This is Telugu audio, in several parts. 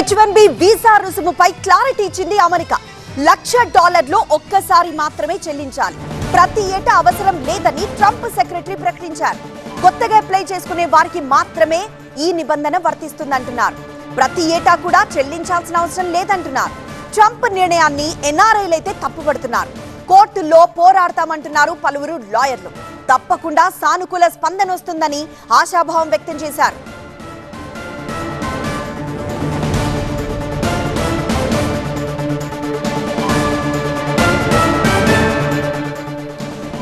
H1B వీసా రుసుముపై క్లారిటీ ఇచ్చింది అమెరికా. $1,00,000 ఒక్కసారి మాత్రమే చెల్లించాలి. ప్రతి ఏటా అవసరం లేదని ట్రంప్ సెక్రటరీ ప్రకటించారు. కొత్తగా అప్లై చేసుకునే వారికి మాత్రమే ఈ నిబంధన వర్తిస్తుందంటున్నారు. ప్రతి ఏటా కూడా చెల్లించాల్సిన అవసరం లేదంటున్నారు. ట్రంప్ నిర్ణయాన్ని ఎన్ఆర్ఐలైతే తప్పుపడుతున్నారు. కోర్టుల్లో పోరాడతామంటున్నారు పలువురు లాయర్లు. తప్పకుండా సానుకూల స్పందన వస్తుందని ఆశాభావం వ్యక్తం చేశారు.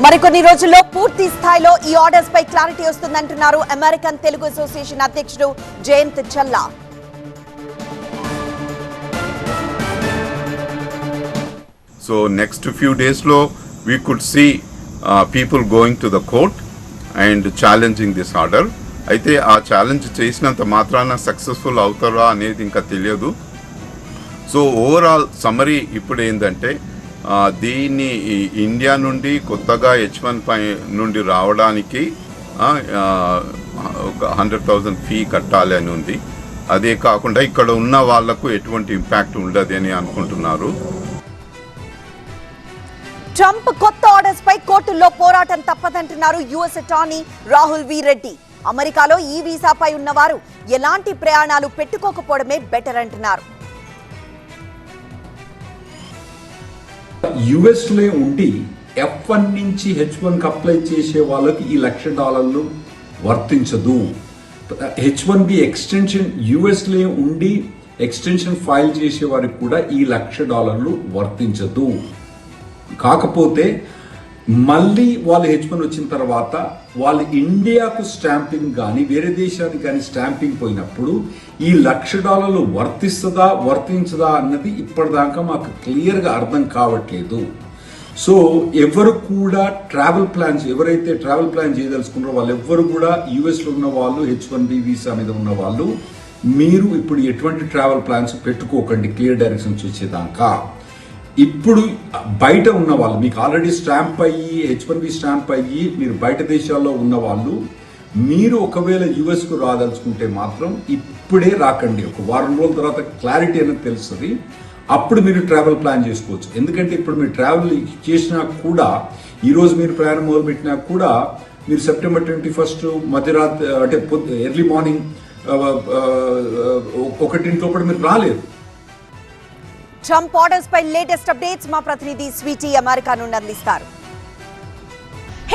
మరికొన్ని రోజుల్లో పూర్తి స్థాయిలో ఈ ఆర్డర్స్ పై క్లారిటీ వస్తుందంటున్నారు అమెరికన్ తెలుగు అసోసియేషన్ అధ్యక్షుడు జయంత్ చల్లా. So next few days lo we could see people going to the court and challenging this order. అయితే ఆ ఛాలెంజ్ చేసినంత మాత్రాన సక్సెస్ఫుల్ అవుతారా అనేది ఇంకా తెలియదు. సో ఓవరాల్ సమరీ ఇప్పుడు ఏంటంటే దీన్ని ఇండియా నుండి కొత్తగా H1 నుండి రావడానికి ఒక 100,000 ఫీ కట్టాలి అని ఉంది. అదే కాకుండా ఇక్కడ ఉన్న వాళ్లకు ఎటువంటి ఇంపాక్ట్ ఉండదు అని అనుకుంటున్నారు. ట్రంప్ కొత్త ఆర్డర్స్ పై కోర్టుల్లో పోరాటం తప్పదంటున్నారు యుఎస్ అటార్నీ రాహుల్ వి రెడ్డి. అమెరికాలో ఈ వీసాపై ఉన్నవారు ఎలాంటి ప్రయాణాలు పెట్టుకోకపోవడమే బెటర్ అంటున్నారు. యుఎస్ లో ఉండి F1 నుంచి H1 కి అప్లై చేసే వాళ్ళకి ఈ $1,00,000 వర్తించదు. H1B ఎక్స్టెన్షన్ యుఎస్ లో ఉండి ఎక్స్టెన్షన్ ఫైల్ చేసే వారికి కూడా ఈ $1,00,000 వర్తించదు. కాకపోతే మళ్ళీ వాళ్ళు H1 వచ్చిన తర్వాత వాళ్ళు ఇండియాకు స్టాంపింగ్ కానీ వేరే దేశానికి కానీ స్టాంపింగ్ పోయినప్పుడు ఈ $1,00,000 వర్తించదా అన్నది ఇప్పటిదాకా మాకు క్లియర్గా అర్థం కావట్లేదు. సో ఎవరు కూడా ఎవరైతే ట్రావెల్ ప్లాన్ చేయదలుచుకున్నారో వాళ్ళు ఎవరు కూడా యుఎస్లో ఉన్న వాళ్ళు H1B వీసా మీద ఉన్న వాళ్ళు మీరు ఇప్పుడు ఎటువంటి ట్రావెల్ ప్లాన్స్ పెట్టుకోకండి క్లియర్ డైరెక్షన్స్ వచ్చేదాకా. ఇప్పుడు బయట ఉన్న వాళ్ళు మీకు ఆల్రెడీ స్టాంప్ అయ్యి H1B స్టాంప్ అయ్యి మీరు బయట దేశాల్లో ఉన్న వాళ్ళు మీరు ఒకవేళ యుఎస్కు రాదలుచుకుంటే మాత్రం ఇప్పుడే రాకండి. ఒక వారం రోజుల తర్వాత క్లారిటీ అనేది తెలుస్తుంది. అప్పుడు మీరు ట్రావెల్ ప్లాన్ చేసుకోవచ్చు. ఎందుకంటే ఇప్పుడు మీరు ట్రావెల్ చేసినా కూడా ఈరోజు మీరు ప్రయాణం మొదలుపెట్టినా కూడా మీరు సెప్టెంబర్ 21 మధ్యరాత్రి అంటే ఎర్లీ మార్నింగ్ 1 మీరు రాలేరు. ట్రంప్ ఆర్డర్స్ పై లేటెస్ట్ అప్డేట్స్ మా ప్రతినిధి స్వీటీ అమెరికా నుండి అందిస్తారు.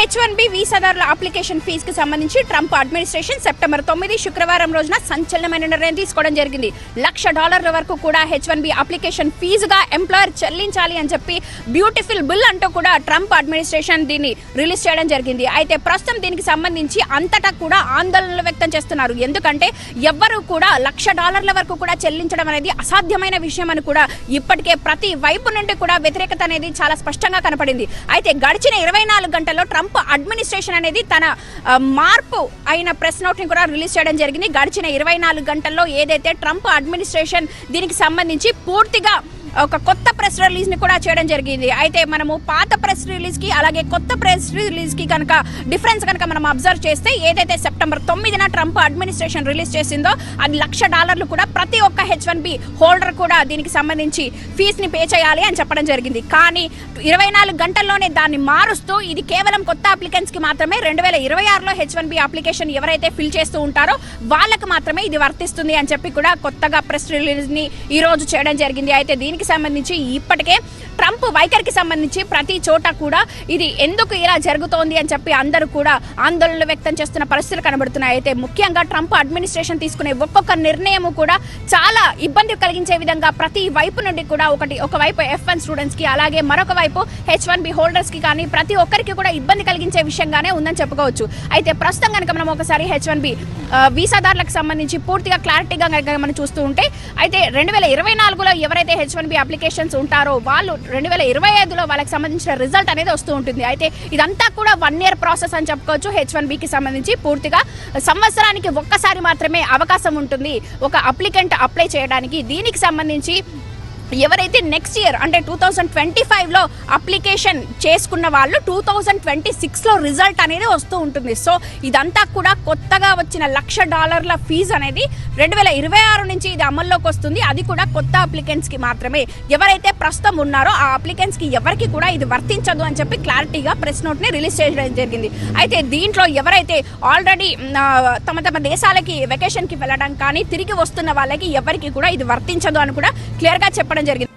H1B వీసాదారుల అప్లికేషన్ ఫీజుకి సంబంధించి ట్రంప్ అడ్మినిస్ట్రేషన్ సెప్టెంబర్ 9 శుక్రవారం రోజున సంచలనమైన నిర్ణయం తీసుకోవడం జరిగింది. $1,00,000 వరకు కూడా H1B అప్లికేషన్ ఫీజుగా ఎంప్లాయర్ చెల్లించాలి అని చెప్పి బ్యూటిఫుల్ బిల్ అంటూ కూడా ట్రంప్ అడ్మినిస్ట్రేషన్ దీన్ని రిలీజ్ చేయడం జరిగింది. అయితే ప్రస్తుతం దీనికి సంబంధించి అంతటా కూడా ఆందోళనలు వ్యక్తం చేస్తున్నారు. ఎందుకంటే ఎవ్వరూ కూడా $1,00,000 వరకు కూడా చెల్లించడం అనేది అసాధ్యమైన విషయం అని కూడా ఇప్పటికే ప్రతి వైపు నుండి కూడా వ్యతిరేకత అనేది చాలా స్పష్టంగా కనపడింది. అయితే గడిచిన 24 గంటల్లో ట్రంప్ అడ్మినిస్ట్రేషన్ అనేది తన మార్పు అయిన ప్రెస్ నోట్ ని కూడా రిలీజ్ చేయడం జరిగింది. గడిచిన 24 గంటల్లో ఏదైతే ట్రంప్ అడ్మినిస్ట్రేషన్ దీనికి సంబంధించి పూర్తిగా ఒక కొత్త ప్రెస్ రిలీజ్ ని కూడా చేయడం జరిగింది. అయితే మనము పాత ప్రెస్ రిలీజ్ కి అలాగే కొత్త ప్రెస్ రిలీజ్ కి కనుక డిఫరెన్స్ కనుక మనం అబ్జర్వ్ చేస్తే ఏదైతే సెప్టెంబర్ 9న ట్రంప్ అడ్మినిస్ట్రేషన్ రిలీజ్ చేసిందో అది $1,00,000 కూడా ప్రతి ఒక్క H1B హోల్డర్ కూడా దీనికి సంబంధించి ఫీజు ని పే చేయాలి అని చెప్పడం జరిగింది. కానీ 24 గంటల్లోనే దాన్ని మారుస్తూ ఇది కేవలం కొత్త అప్లికెంట్స్ కి మాత్రమే 2026లో H1B అప్లికేషన్ ఎవరైతే ఫిల్ చేస్తూ ఉంటారో వాళ్ళకి మాత్రమే ఇది వర్తిస్తుంది అని చెప్పి కూడా కొత్తగా ప్రెస్ రిలీజ్ ని ఈ రోజు చేయడం జరిగింది. అయితే దీనికి సంబంధించి ఇప్పటికే ట్రంప్ వైఖరికి సంబంధించి ప్రతి చోట కూడా ఇది ఎందుకు ఇలా జరుగుతోంది అని చెప్పి అందరూ కూడా ఆందోళనలు వ్యక్తం చేస్తున్న పరిస్థితులు కనబడుతున్నాయి. అయితే ముఖ్యంగా ట్రంప్ అడ్మినిస్ట్రేషన్ తీసుకునే ఒక్కొక్క నిర్ణయం కూడా చాలా ఇబ్బంది కలిగించే విధంగా ప్రతి వైపు నుండి కూడా ఒకవైపు F1 స్టూడెంట్స్ కి అలాగే మరొక వైపు H1B హోల్డర్స్ కి కానీ ప్రతి ఒక్కరికి కూడా ఇబ్బంది కలిగించే విషయంగానే ఉందని చెప్పుకోవచ్చు. అయితే ప్రస్తుతం కనుక మనం ఒకసారి H1B వీసాదారులకు సంబంధించి పూర్తిగా క్లారిటీగా మనం చూస్తూ ఉంటే అయితే 2024లో ఎవరైతే H1B అప్లికేషన్స్ ఉంటారో వాళ్ళు 2025లో వాళ్ళకి సంబంధించిన రిజల్ట్ అనేది వస్తూ ఉంటుంది. అయితే ఇదంతా కూడా 1 year ప్రాసెస్ అని చెప్పుకోవచ్చు. H1Bకి సంబంధించి పూర్తిగా సంవత్సరానికి ఒక్కసారి మాత్రమే అవకాశం ఉంటుంది ఒక అప్లికెంట్ అప్లై చేయడానికి. దీనికి సంబంధించి ఎవరైతే నెక్స్ట్ ఇయర్ అంటే 2025లో అప్లికేషన్ చేసుకున్న వాళ్ళు 2026లో రిజల్ట్ అనేది వస్తూ ఉంటుంది. సో ఇదంతా కూడా కొత్తగా వచ్చిన $1,00,000 ఫీజు అనేది 2026 నుంచి ఇది అమల్లోకి వస్తుంది. అది కూడా కొత్త అప్లికెంట్స్కి మాత్రమే. ఎవరైతే ప్రస్తుతం ఉన్నారో ఆ అప్లికెంట్స్కి ఎవరికి కూడా ఇది వర్తించదు అని చెప్పి క్లారిటీగా ప్రెస్ నోట్ని రిలీజ్ చేయడం జరిగింది. అయితే దీంట్లో ఎవరైతే ఆల్రెడీ తమ తమ దేశాలకి వెకేషన్కి వెళ్ళడం కానీ తిరిగి వస్తున్న వాళ్ళకి ఎవరికి కూడా ఇది వర్తించదు అని కూడా క్లియర్గా చెప్పడం జరిగింది.